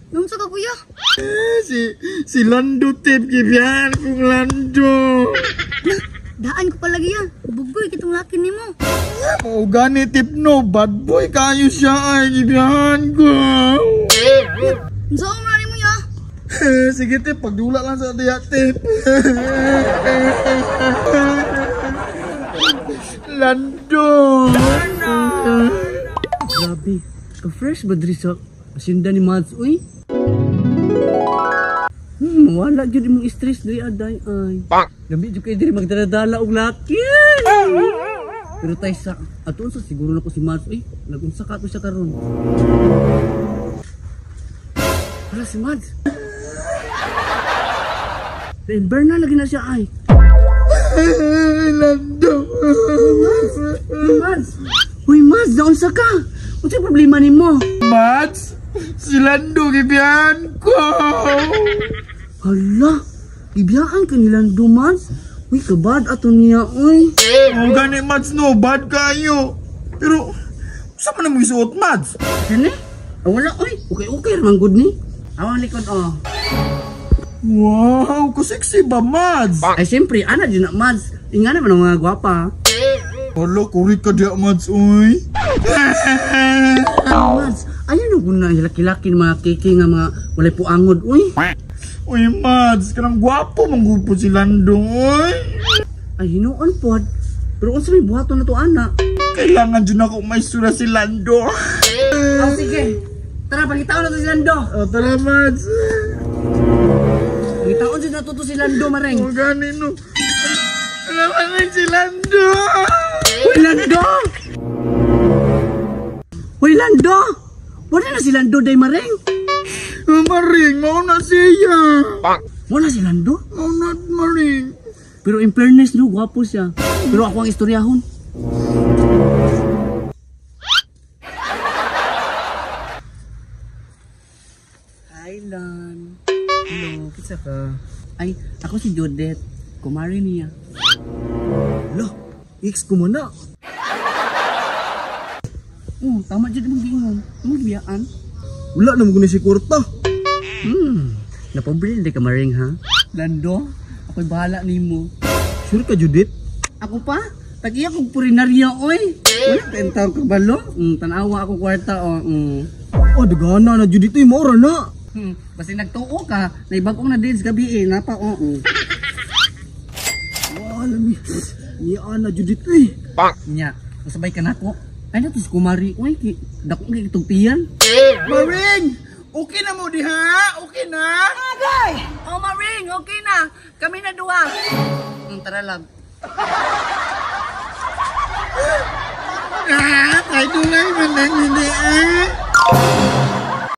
Nung sa ka kuya? Si Lando tip gibiyan kong Lando. Daan ko palagi yan. Bugoy kitong laki ni mo. Mau gani tip no, bad boy kayo siya ay gibiyan ko. Saan mo mo ya? Sige tip, pagdula lang sa tiya tip. Lando. Grabe, ka-fresh ba diri sa asinda ni Mads, uy? Wala dyan imong stress diri aday ay. Lambi dyan kayo diri magdala-dala og laki. Pero tayo sa, ato sa siguro na ko si Mads, uy, nagunsa ka to siya karon. Wala si Mads. Remember na lagi na siya ay. Lando. Mads! Uy, Mads, naunsa ka? Ano yung problema ni mo? Mads, si Lando gibiyan ko. Hala, ibiyaan ka ni Lando, Mads. Uy, kabad ato niya, uy. Mau gani Mads no, bad kayo. Pero, saan pa na mo isuot Mads? Kani? Wala, uy. Okay, ramang good ni. Awang likod, oh. Wow, kuseksi ba Mads? Ay, siyempre, ana dyan na, Mads. Inga naman ang mga gwapa. Hala, kurik ka diya Mads, uy. Mads, ayan ang guna laki-laki ng mga kiki nga mga walay puangod, uy. Uy Mads, kanang gwapo manggupo si Lando, uy. Ay, hinuon po. Pero kung may buhaton na to, anak. Kailangan dyan ako may sura si Lando. Oh, sige. Tara, pagkitaon na to si Lando. O, tara Mads. Pagkitaon dyan na to si Lando, Mareng. O, gani no. Alaman si Lando. Uy, Lando! Uy, Lando! Wala na si Lando, day, Mareng. Maring, mauna siya. Wala si Lando? Mauna, Maring. Pero in fairness, no, gwapo siya. Pero ako ang istoryahon. Hi, Lan. Hello, kitsa ka? Ay, ako si Judith. Kumari niya. Lah, X ko mo na. Tama dyan mong gingon. Mong biyaan. Wala naman ko na si Kurta. Napabrilin di ka, Maring, ha? Lando, ako'y bahala ni mo. Sure ka, Judith? Ako pa? Tagiya kong purinarya, oy. Wala kayong tawag ka balo? Tanawa ako kwarta, o. Oh, dagana na, Judith. Ay, maura na. Basta nagtuo ka, naibagong na din sa gabi, napa, oo. Wala, niyaan na, Judith, eh. Nya, masabay ka na ko. Ay, nato si Kumari, oy, dakong kikitugtiyan. Maring! Okay na mo di ha? Okay na? Agay! Oh, Maring, okay na. Kami na duwa. Tara lang. Kahit ulay man lang hindi eh.